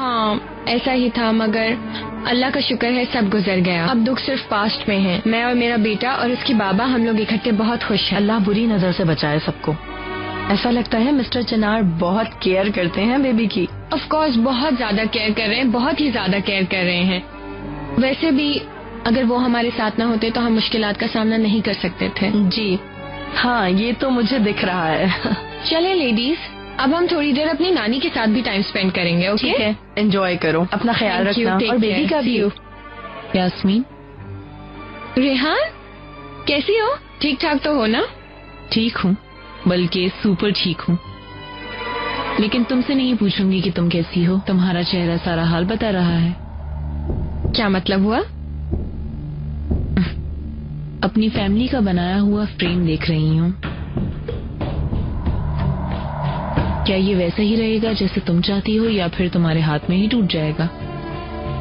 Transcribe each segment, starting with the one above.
हाँ ऐसा ही था, मगर अल्लाह का शुक्र है सब गुजर गया। अब दुख सिर्फ पास्ट में है। मैं और मेरा बेटा और उसकी बाबा, हम लोग इकट्ठे बहुत खुश हैं। अल्लाह बुरी नजर से बचाए सबको। ऐसा लगता है मिस्टर चिनार बहुत केयर करते हैं बेबी की। ऑफ कोर्स बहुत ज्यादा केयर कर रहे हैं, बहुत ही ज्यादा केयर कर रहे हैं। वैसे भी अगर वो हमारे साथ ना होते तो हम मुश्किलात का सामना नहीं कर सकते थे। जी हाँ, ये तो मुझे दिख रहा है। चले लेडीज, अब हम थोड़ी देर अपनी नानी के साथ भी टाइम स्पेंड करेंगे। ओके, ठीक है, एंजॉय करो, अपना ख्याल रखना और बेबी का भी। यास्मीन, रेहान कैसी हो? ठीक ठाक तो हो ना? ठीक हूँ, बल्कि सुपर ठीक हूँ। लेकिन तुमसे नहीं पूछूंगी कि तुम कैसी हो। तुम्हारा चेहरा सारा हाल बता रहा है। क्या मतलब हुआ? अपनी फैमिली का बनाया हुआ फ्रेम देख रही हूँ। क्या ये वैसा ही रहेगा जैसे तुम चाहती हो, या फिर तुम्हारे हाथ में ही टूट जाएगा?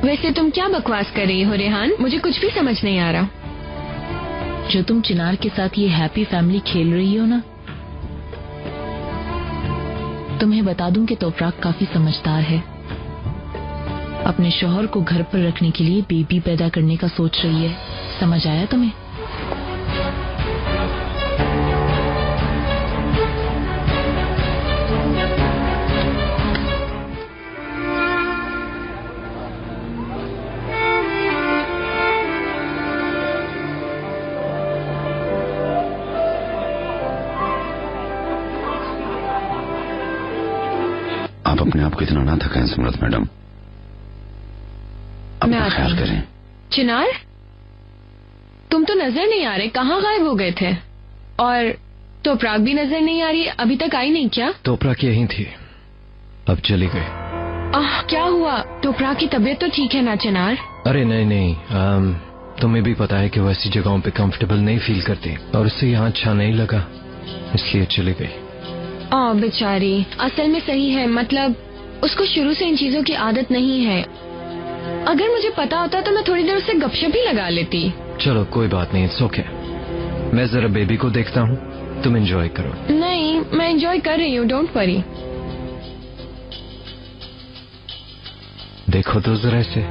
वैसे तुम क्या बकवास कर रही हो रेहान? मुझे कुछ भी समझ नहीं आ रहा। जो तुम चिनार के साथ ये हैप्पी फैमिली खेल रही हो ना, तुम्हें बता दूं कि तोफराक काफी समझदार है। अपने शौहर को घर पर रखने के लिए बेबी पैदा करने का सोच रही है। समझ आया तुम्हें? आप अपने आप को इतना ना थकाएं सुमरत मैडम, अपना ख्याल करें। चिनार, तुम तो नजर नहीं आ रहे, कहाँ गायब हो गए थे? और तोपराक भी नजर नहीं आ रही, अभी तक आई नहीं क्या? तोपराक यहीं थी, अब चली गई। क्या हुआ? तोपराक की तबीयत तो ठीक है ना चिनार? अरे नहीं नहीं, तुम्हें भी पता है कि वो ऐसी जगहों पे कंफर्टेबल नहीं फील करती, और उससे यहाँ अच्छा नहीं लगा, इसलिए चली गई। बेचारी, असल में सही है, मतलब उसको शुरू से इन चीजों की आदत नहीं है। अगर मुझे पता होता तो मैं थोड़ी देर उससे गपशप ही लगा लेती। चलो कोई बात नहीं, इट्स ओके। मैं जरा बेबी को देखता हूँ, तुम एंजॉय करो। नहीं, मैं एंजॉय कर रही हूँ, डोंट वरी। देखो तो जरा इसे,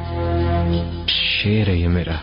शेर है ये मेरा।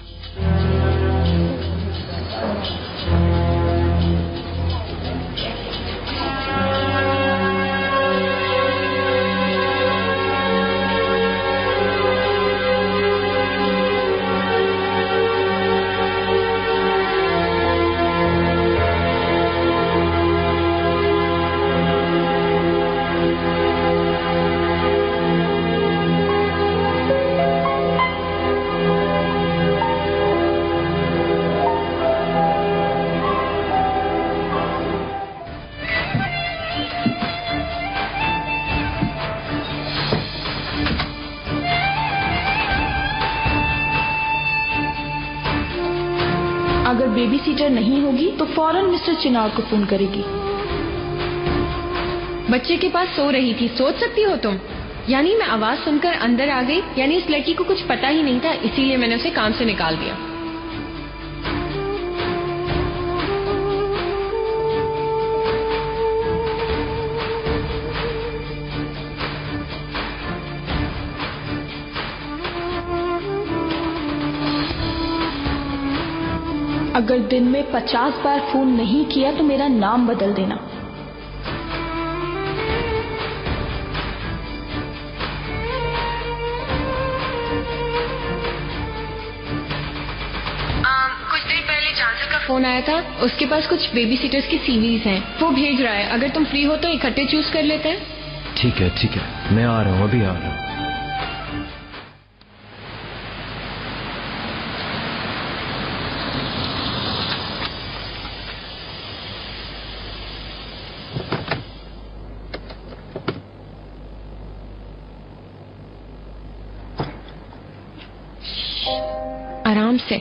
अगर बेबी सीटर नहीं होगी तो फौरन मिस्टर चिनार को फोन करेगी। बच्चे के पास सो रही थी, सोच सकती हो तुम? यानी मैं आवाज सुनकर अंदर आ गई, यानी इस लड़की को कुछ पता ही नहीं था, इसीलिए मैंने उसे काम से निकाल दिया। अगर दिन में 50 बार फोन नहीं किया तो मेरा नाम बदल देना। कुछ देर पहले चांसलर का फोन आया था, उसके पास कुछ बेबी सीटर्स की सीवीज हैं, वो भेज रहा है। अगर तुम फ्री हो तो इकट्ठे चूज कर लेते हैं। ठीक है, मैं आ रहा हूँ, अभी आ रहा हूँ। आराम से।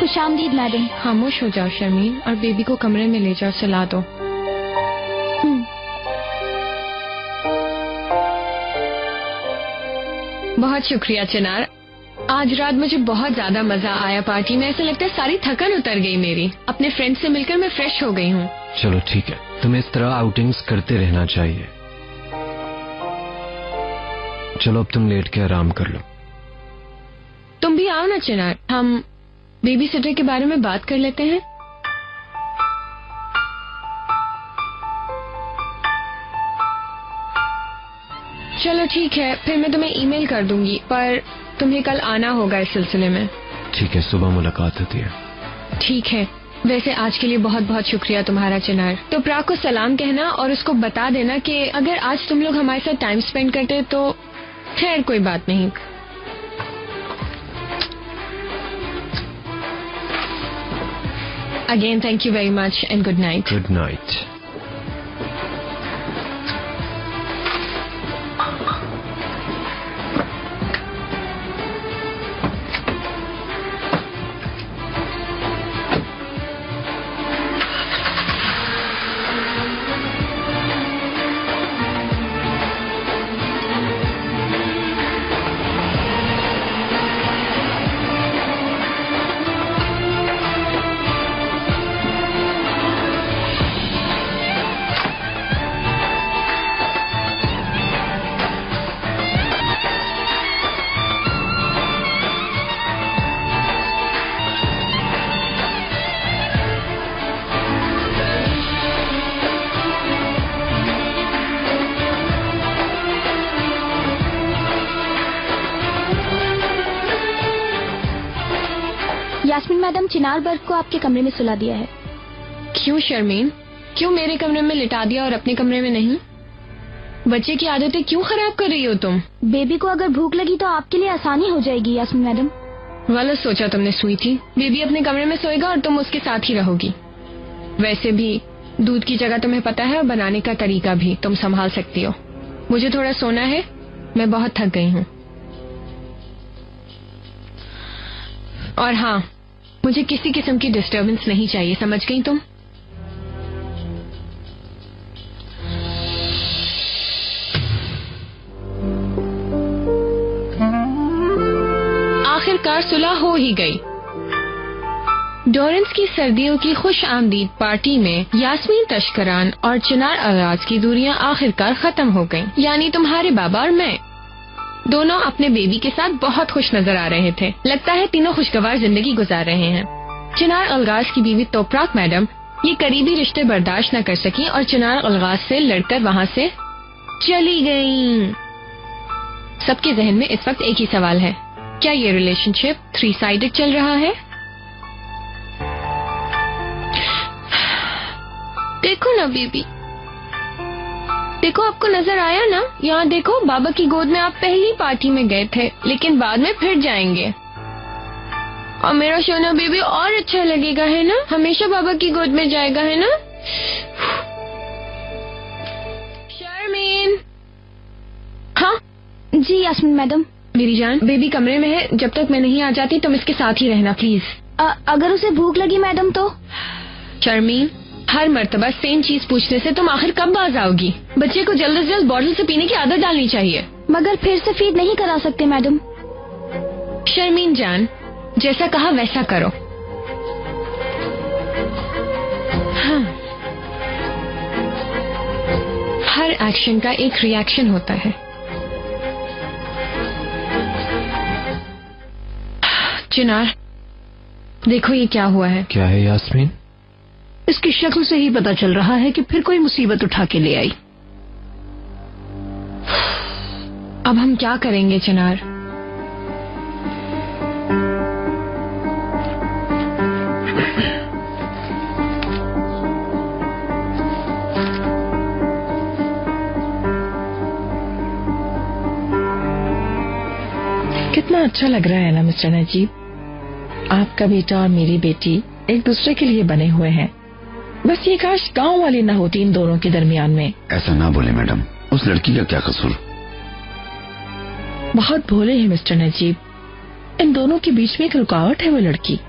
खुशामदीद मैडम। खामोश हो जाओ शर्मीन और बेबी को कमरे में ले जाओ, सुला दो। बहुत शुक्रिया चिनार, आज रात मुझे बहुत ज्यादा मजा आया पार्टी में। ऐसा लगता है सारी थकन उतर गई मेरी। अपने फ्रेंड से मिलकर मैं फ्रेश हो गई हूँ। चलो ठीक है, तुम्हें इस तरह आउटिंग्स करते रहना चाहिए। चलो अब तुम लेट के आराम कर लो। तुम भी आओ ना चिनार, हम बेबी सिटर के बारे में बात कर लेते हैं। चलो ठीक है, फिर मैं तुम्हें ईमेल कर दूंगी, पर तुम्हें कल आना होगा इस सिलसिले में। ठीक है, सुबह मुलाकात होती है। ठीक है। वैसे आज के लिए बहुत बहुत शुक्रिया तुम्हारा चिनार। तो प्राग को सलाम कहना और उसको बता देना कि अगर आज तुम लोग हमारे साथ टाइम स्पेंड करते तो खैर कोई बात नहीं। Again thank you very much and good night. Good night. Yasmeen madam, चिनार बर्ग को आपके कमरे में सुला दिया है। क्यों शर्मीन, क्यों मेरे कमरे में लिटा दिया और अपने कमरे में नहीं? बच्चे की आदतें क्यों खराब कर रही हो तुम? बेबी को अगर भूख लगी तो आपके लिए आसानी हो जाएगी यास्मीन मैडम। गलत सोचा तुमने सुई थी। बेबी अपने कमरे में सोएगा और तुम उसके साथ ही रहोगी। वैसे भी दूध की जगह तुम्हें पता है और बनाने का तरीका भी तुम संभाल सकती हो। मुझे थोड़ा सोना है, मैं बहुत थक गई हूँ। और हाँ, मुझे किसी किस्म की डिस्टर्बेंस नहीं चाहिए, समझ गई तुम? आखिरकार सुलह हो ही गई। डोरेंस की सर्दियों की खुश आमदीद पार्टी में यास्मीन तशकरान और चिनार अल्गाज की दूरियां आखिरकार खत्म हो गईं। यानी तुम्हारे बाबा और मैं दोनों अपने बेबी के साथ बहुत खुश नजर आ रहे थे। लगता है तीनों खुशगवार जिंदगी गुजार रहे हैं। चिनार अल्गाज की बीवी तोपराक मैडम ये करीबी रिश्ते बर्दाश्त न कर सकी और चिनार अल्गाज से लड़कर वहाँ से चली गईं। सबके जहन में इस वक्त एक ही सवाल है, क्या ये रिलेशनशिप 3 साइडेड चल रहा है? देखो ना बेबी, देखो आपको नजर आया ना? यहाँ देखो, बाबा की गोद में आप पहली पार्टी में गए थे, लेकिन बाद में फिर जाएंगे। और मेरा सोना बेबी और अच्छा लगेगा, है ना? हमेशा बाबा की गोद में जाएगा, है ना? शर्मीन। हाँ जी यास्मीन मैडम। मेरी जान, बेबी कमरे में है, जब तक मैं नहीं आ जाती तुम इसके साथ ही रहना प्लीज। अगर उसे भूख लगी मैडम तो? शर्मीन, हर मर्तबा सेम चीज पूछने से तुम आखिर कब बाज आओगी? बच्चे को जल्द से जल्द बॉटल से पीने की आदत डालनी चाहिए। मगर फिर से फीड नहीं करा सकते मैडम। शर्मीन जान, जैसा कहा वैसा करो। हाँ, हर एक्शन का एक रिएक्शन होता है। चिनार, देखो ये क्या हुआ है। क्या है यास्मीन? इसकी शक्ल से ही पता चल रहा है कि फिर कोई मुसीबत उठा के ले आई। अब हम क्या करेंगे चिनार? कितना अच्छा लग रहा है ना मिस्टर नजीब, आपका बेटा और मेरी बेटी एक दूसरे के लिए बने हुए हैं। बस ये काश गांव वाली ना होती इन दोनों के दरमियान में। ऐसा ना बोले मैडम, उस लड़की का क्या कसूर? बहुत भोले हैं मिस्टर नजीब, इन दोनों के बीच में एक रुकावट है वो लड़की।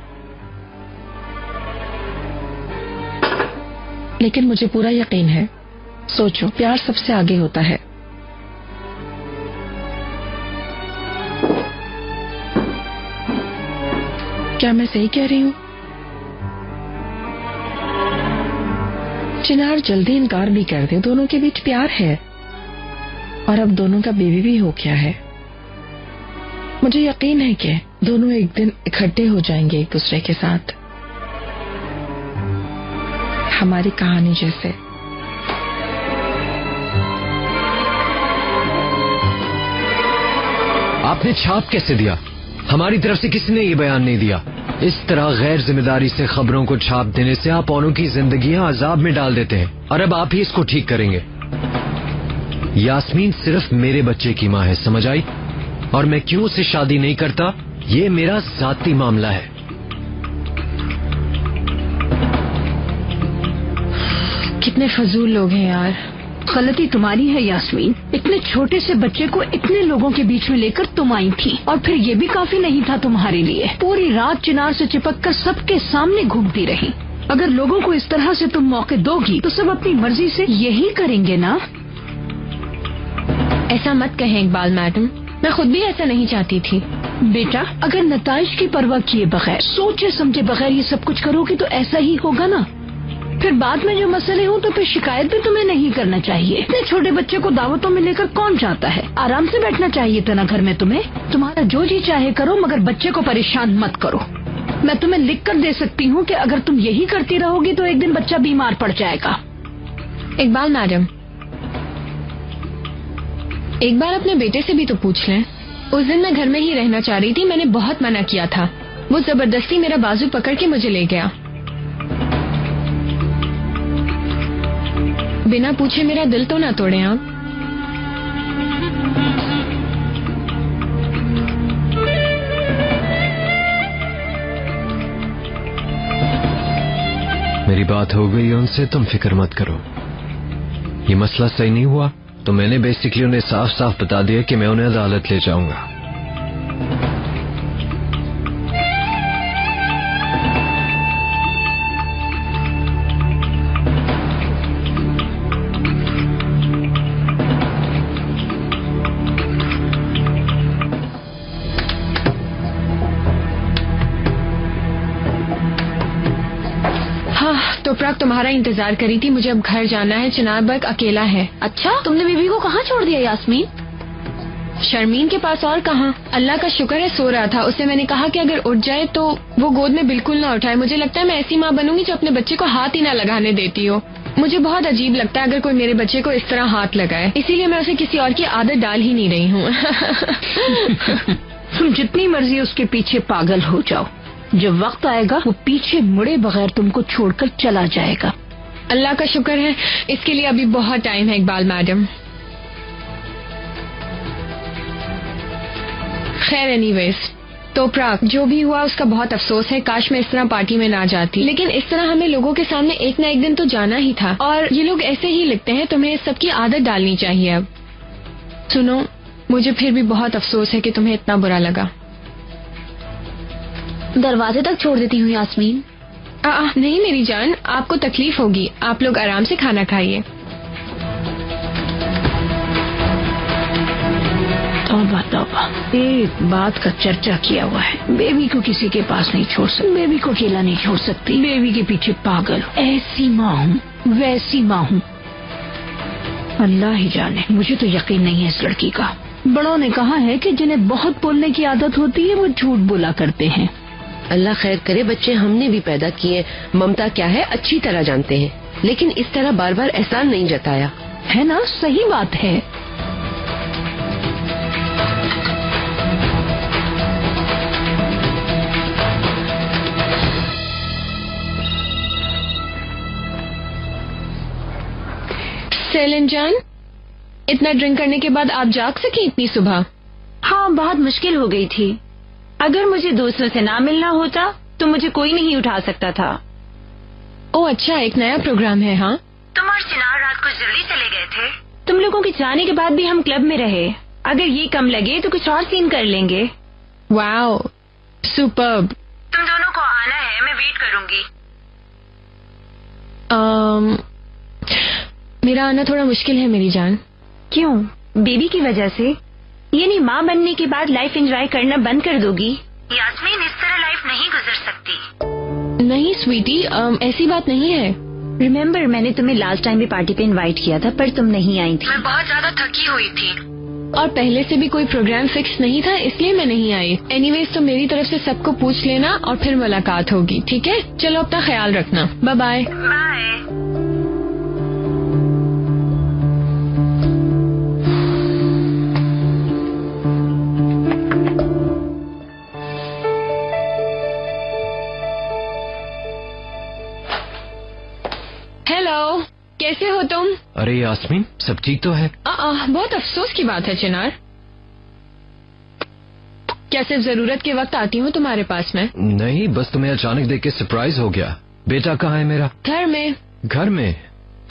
लेकिन मुझे पूरा यकीन है। सोचो, प्यार सबसे आगे होता है। क्या मैं सही कह रही हूँ? चिनार जल्दी इनकार भी कर दे, दोनों के बीच प्यार है और अब दोनों का बेबी भी हो गया है। मुझे यकीन है कि दोनों एक दिन इकट्ठे हो जाएंगे एक दूसरे के साथ, हमारी कहानी जैसे। आपने छाप कैसे दिया? हमारी तरफ से किसी ने ये बयान नहीं दिया। इस तरह गैर जिम्मेदारी से खबरों को छाप देने से आप औरों की जिंदगियां अजाब में डाल देते हैं और अब आप ही इसको ठीक करेंगे। यास्मीन सिर्फ मेरे बच्चे की माँ है, समझ आई? और मैं क्यों उससे शादी नहीं करता, ये मेरा जाती मामला है। कितने फजूल लोग हैं यार। गलती तुम्हारी है यास्मीन, इतने छोटे से बच्चे को इतने लोगों के बीच में लेकर तुम आई थी और फिर ये भी काफी नहीं था तुम्हारे लिए। पूरी रात चिनार से चिपक कर सबके सामने घूमती रही। अगर लोगों को इस तरह से तुम मौके दोगी तो सब अपनी मर्जी से यही करेंगे ना। ऐसा मत कहें इकबाल मैडम, मैं खुद भी ऐसा नहीं चाहती थी। बेटा, अगर नताइज की परवाह किए बगैर, सोचे समझे बगैर ये सब कुछ करोगी तो ऐसा ही होगा ना। फिर बाद में जो मसले हो तो फिर शिकायत भी तुम्हें नहीं करना चाहिए। इतने छोटे बच्चे को दावतों में लेकर कौन जाता है? आराम से बैठना चाहिए था ना घर में तुम्हें। तुम्हारा जो जी चाहे करो, मगर बच्चे को परेशान मत करो। मैं तुम्हें लिख कर दे सकती हूँ कि अगर तुम यही करती रहोगी तो एक दिन बच्चा बीमार पड़ जाएगा। इकबाल मैडम, एक बार अपने बेटे से भी तो पूछ लें। उस दिन मैं घर में ही रहना चाह रही थी, मैंने बहुत मना किया था। वो जबरदस्ती मेरा बाजू पकड़ के मुझे ले गया। बिना पूछे मेरा दिल तो ना तोड़े आप। मेरी बात हो गई उनसे, तुम फिक्र मत करो। ये मसला सही नहीं हुआ तो मैंने बेसिकली उन्हें साफ साफ बता दिया कि मैं उन्हें अदालत ले जाऊंगा। तोपराक तुम्हारा इंतजार करी थी, मुझे अब घर जाना है। चिनार बर्ग अकेला है। अच्छा, तुमने बीबी को कहाँ छोड़ दिया यास्मीन? शर्मीन के पास और कहाँ। अल्लाह का शुक्र है सो रहा था। उसे मैंने कहा कि अगर उठ जाए तो वो गोद में बिल्कुल ना उठाए। मुझे लगता है मैं ऐसी माँ बनूंगी जो अपने बच्चे को हाथ ही ना लगाने देती हो। मुझे बहुत अजीब लगता है अगर कोई मेरे बच्चे को इस तरह हाथ लगाए, इसीलिए मैं उसे किसी और की आदत डाल ही नहीं रही हूँ। तुम जितनी मर्जी उसके पीछे पागल हो जाओ, जब वक्त आएगा वो पीछे मुड़े बगैर तुमको छोड़कर चला जाएगा। अल्लाह का शुक्र है, इसके लिए अभी बहुत टाइम है इकबाल मैडम। खैर एनीवेज, तोपराक जो भी हुआ उसका बहुत अफसोस है। काश मैं इस तरह पार्टी में ना जाती, लेकिन इस तरह हमें लोगों के सामने एक न एक दिन तो जाना ही था। और ये लोग ऐसे ही लिखते हैं, तुम्हें इस सब की आदत डालनी चाहिए। अब सुनो, मुझे फिर भी बहुत अफसोस है कि तुम्हें इतना बुरा लगा। दरवाजे तक छोड़ देती हूँ यास्मीन। नहीं मेरी जान, आपको तकलीफ होगी। आप लोग आराम से खाना खाइए। तौबा तौबा, एक बात का चर्चा किया हुआ है। बेबी को किसी के पास नहीं छोड़ सकती, बेबी को अकेला नहीं छोड़ सकती, बेबी के पीछे पागल। ऐसी माँ हूँ, वैसी माँ हूँ। अल्लाह ही जाने, मुझे तो यकीन नहीं है इस लड़की का। बड़ों ने कहा है कि जिन्हें बहुत बोलने की आदत होती है वो झूठ बोला करते हैं। अल्लाह खैर करे, बच्चे हमने भी पैदा किए, ममता क्या है अच्छी तरह जानते हैं, लेकिन इस तरह बार बार एहसान नहीं जताया है ना। सही बात है। सेलिन जान, इतना ड्रिंक करने के बाद आप जाग सके इतनी सुबह? हाँ, बहुत मुश्किल हो गई थी। अगर मुझे दूसरों से ना मिलना होता तो मुझे कोई नहीं उठा सकता था। ओह अच्छा, एक नया प्रोग्राम है। हाँ, तुम और चिनार रात को जल्दी चले गए थे। तुम लोगों के जाने के बाद भी हम क्लब में रहे। अगर ये कम लगे तो कुछ और सीन कर लेंगे। Wow, superb. तुम दोनों को आना है, मैं वेट करूंगी। मेरा आना थोड़ा मुश्किल है मेरी जान। क्यों? बेबी की वजह से? यानी माँ बनने के बाद लाइफ एंजॉय करना बंद कर दोगी? यास्मीन, इस तरह लाइफ नहीं गुजर सकती। नहीं स्वीटी, ऐसी बात नहीं है। रिमेम्बर, मैंने तुम्हें लास्ट टाइम भी पार्टी पे इनवाइट किया था पर तुम नहीं आई थी। मैं बहुत ज्यादा थकी हुई थी और पहले से भी कोई प्रोग्राम फिक्स नहीं था, इसलिए मैं नहीं आई। एनीवेज, तो मेरी तरफ से सबको पूछ लेना और फिर मुलाकात होगी, ठीक है? चलो अपना ख्याल रखना। Bye bye. बाय। हेलो, कैसे हो तुम? अरे यास्मीन, सब ठीक तो है? बहुत अफसोस की बात है चिनार। क्या सिर्फ जरूरत के वक्त आती हूँ तुम्हारे पास में? नहीं, बस तुम्हें अचानक देख के सरप्राइज हो गया। बेटा कहाँ है मेरा? घर में। घर में?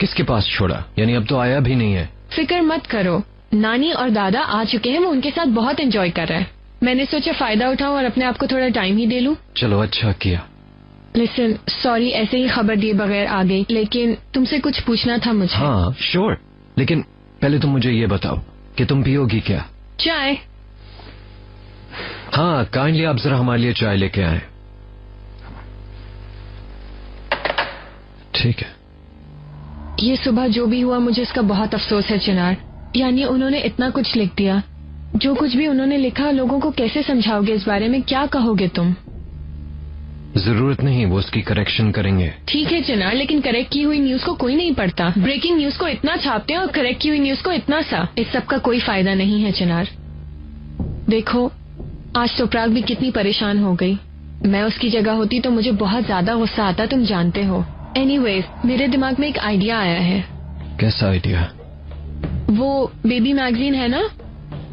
किसके पास छोड़ा? यानी अब तो आया भी नहीं है? फिक्र मत करो, नानी और दादा आ चुके हैं, वो उनके साथ बहुत एंजॉय कर रहे हैं। मैंने सोचा फायदा उठाऊं और अपने आप को थोड़ा टाइम ही दे लूं। चलो, अच्छा किया। लिसन, सॉरी ऐसे ही खबर दिए बगैर आ गई, लेकिन तुमसे कुछ पूछना था मुझे। हाँ श्योर, लेकिन पहले तुम मुझे ये बताओ कि तुम पियोगी क्या? चाय। हाँ, काइंडली आप जरा हमारे लिए चाय लेके आए। ठीक है। ये सुबह जो भी हुआ मुझे इसका बहुत अफसोस है चिनार। यानी उन्होंने इतना कुछ लिख दिया। जो कुछ भी उन्होंने लिखा, लोगों को कैसे समझाओगे इस बारे में? क्या कहोगे तुम? जरूरत नहीं, वो उसकी करेक्शन करेंगे। ठीक है चिनार, लेकिन करेक्ट की हुई न्यूज को कोई नहीं पढ़ता। ब्रेकिंग न्यूज को इतना छापते हैं और करेक्ट की हुई न्यूज को इतना सा। इस सब का कोई फायदा नहीं है चिनार। देखो, आज तोपराग भी कितनी परेशान हो गई। मैं उसकी जगह होती तो मुझे बहुत ज्यादा गुस्सा आता, तुम जानते हो। एनीवेज, मेरे दिमाग में एक आइडिया आया है। कैसा आइडिया? वो बेबी मैगजीन है ना,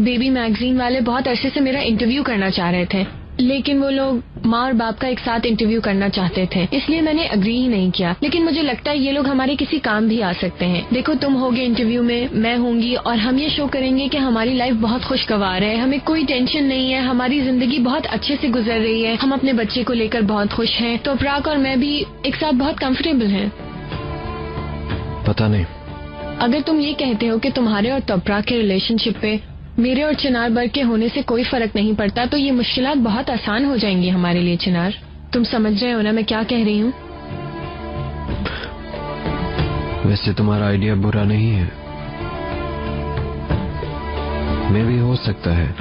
बेबी मैगजीन वाले बहुत अरसे से मेरा इंटरव्यू करना चाह रहे थे, लेकिन वो लोग माँ और बाप का एक साथ इंटरव्यू करना चाहते थे, इसलिए मैंने अग्री ही नहीं किया। लेकिन मुझे लगता है ये लोग हमारे किसी काम भी आ सकते हैं। देखो, तुम होगे इंटरव्यू में, मैं होंगी, और हम ये शो करेंगे कि हमारी लाइफ बहुत खुशगवार है, हमें कोई टेंशन नहीं है, हमारी जिंदगी बहुत अच्छे से गुजर रही है, हम अपने बच्चे को लेकर बहुत खुश हैं। तो तोपराग और मैं भी एक साथ बहुत कंफर्टेबल हैं। पता नहीं। अगर तुम ये कहते हो कि तुम्हारे और तोपराग के रिलेशनशिप पे मेरे और चिनार बर्ग के होने से कोई फर्क नहीं पड़ता, तो ये मुश्किलात बहुत आसान हो जाएंगी हमारे लिए चिनार। तुम समझ रहे हो ना मैं क्या कह रही हूँ? वैसे तुम्हारा आइडिया बुरा नहीं है, मैं भी हो सकता है।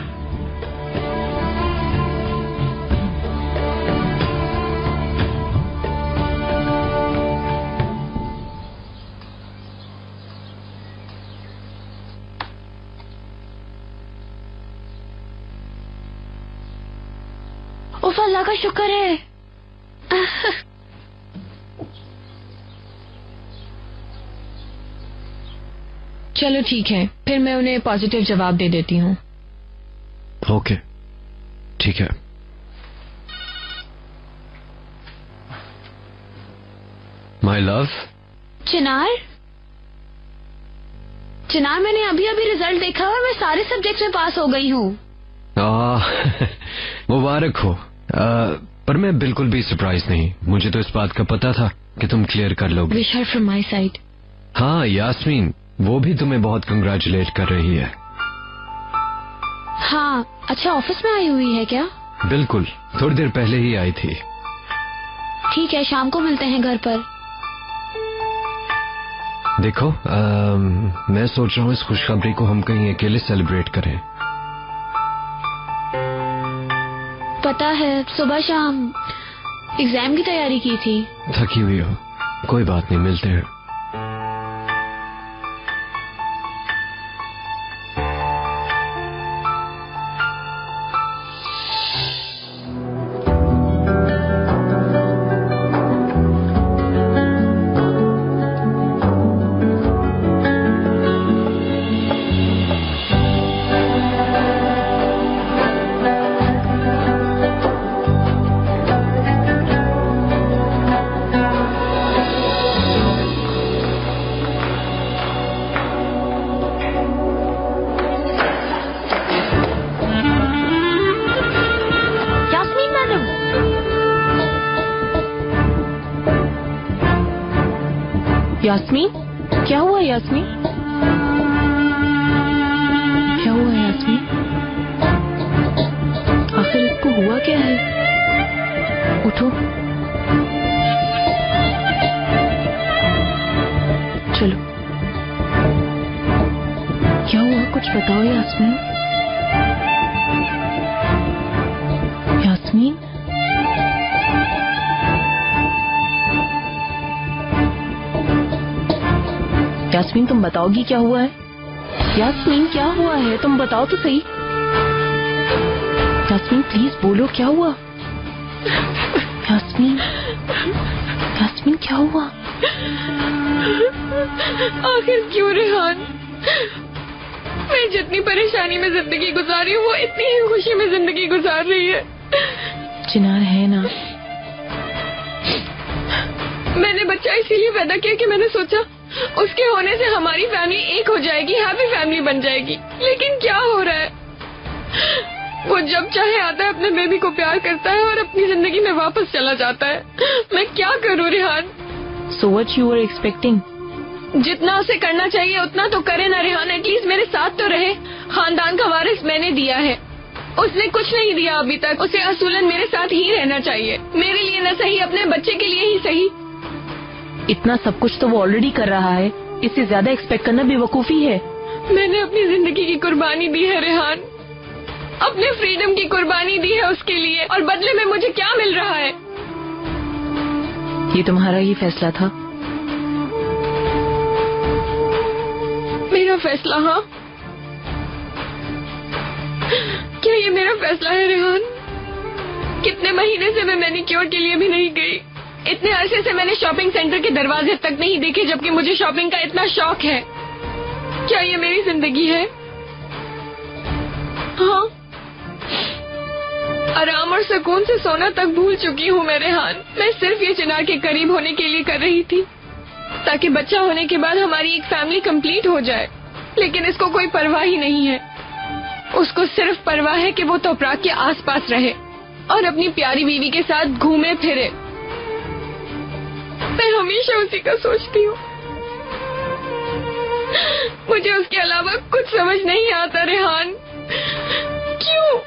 उफ, अल्लाह का शुक्र है। चलो ठीक है, फिर मैं उन्हें पॉजिटिव जवाब दे देती हूँ। ओके, ठीक है। My love. चिनार, चिनार, मैंने अभी अभी रिजल्ट देखा और मैं सारे सब्जेक्ट्स में पास हो गई हूँ। मुबारक हो। पर मैं बिल्कुल भी सरप्राइज नहीं, मुझे तो इस बात का पता था कि तुम क्लियर कर लोगे। Wish her from my side. हाँ यास्मीन, वो भी तुम्हें बहुत कंग्रेचुलेट कर रही है। हाँ, अच्छा ऑफिस में आई हुई है क्या? बिल्कुल, थोड़ी देर पहले ही आई थी। ठीक है, शाम को मिलते हैं घर पर। देखो, मैं सोच रहा हूँ इस खुशखबरी को हम कहीं अकेले सेलिब्रेट करें। पता है, सुबह शाम एग्जाम की तैयारी की थी। थकी हुई हो, कोई बात नहीं, मिलते हैं। यास्मीन, क्या हुआ यास्मीन? क्या हुआ यास्मीन? आखिर इसको हुआ क्या है? उठो, चलो। क्या हुआ, कुछ बताओ यास्मीन। यास्मीन, यास्मीन तुम बताओगी क्या हुआ है? यास्मीन क्या हुआ है, तुम बताओ तो सही। यास्मीन प्लीज बोलो, क्या हुआ? यास्मीन, यास्मीन क्या हुआ? आखिर क्यों रेहान? मैं जितनी परेशानी में जिंदगी गुजारी हूँ वो इतनी ही खुशी में जिंदगी गुजार रही है। चिनार है ना, मैंने बच्चा इसीलिए पैदा किया कि मैंने सोचा उसके होने से हमारी फैमिली एक हो जाएगी, हैप्पी फैमिली बन जाएगी। लेकिन क्या हो रहा है, वो जब चाहे आता है, अपने बेबी को प्यार करता है और अपनी जिंदगी में वापस चला जाता है। मैं क्या करूँ Rehan? So what you were expecting? जितना उसे करना चाहिए उतना तो करे ना रेहान, एटलीस्ट मेरे साथ तो रहे। खानदान का वारिस मैंने दिया है, उसने कुछ नहीं दिया अभी तक। उसे असूलन मेरे साथ ही रहना चाहिए, मेरे लिए न सही, अपने बच्चे के लिए ही सही। इतना सब कुछ तो वो ऑलरेडी कर रहा है, इससे ज्यादा एक्सपेक्ट करना बेवकूफी है। मैंने अपनी जिंदगी की कुर्बानी दी है रेहान, अपने फ्रीडम की कुर्बानी दी है उसके लिए, और बदले में मुझे क्या मिल रहा है? ये तुम्हारा ही फैसला था। मेरा फैसला? हाँ, क्या ये मेरा फैसला है रेहान? कितने महीने से मैं मैनिक्योर के लिए भी नहीं गई, इतने अरसे से मैंने शॉपिंग सेंटर के दरवाजे तक नहीं देखे, जबकि मुझे शॉपिंग का इतना शौक है। क्या ये मेरी जिंदगी है? हाँ, आराम और सुकून से सोना तक भूल चुकी हूँ मैं रेहान। मैं सिर्फ ये चिनार के करीब होने के लिए कर रही थी, ताकि बच्चा होने के बाद हमारी एक फैमिली कंप्लीट हो जाए। लेकिन इसको कोई परवाह ही नहीं है, उसको सिर्फ परवाह है कि वो तोपराक के आसपास रहे और अपनी प्यारी बीवी के साथ घूमे फिरे। मैं हमेशा उसी का सोचती हूँ, मुझे उसके अलावा कुछ समझ नहीं आता रेहान। क्यों?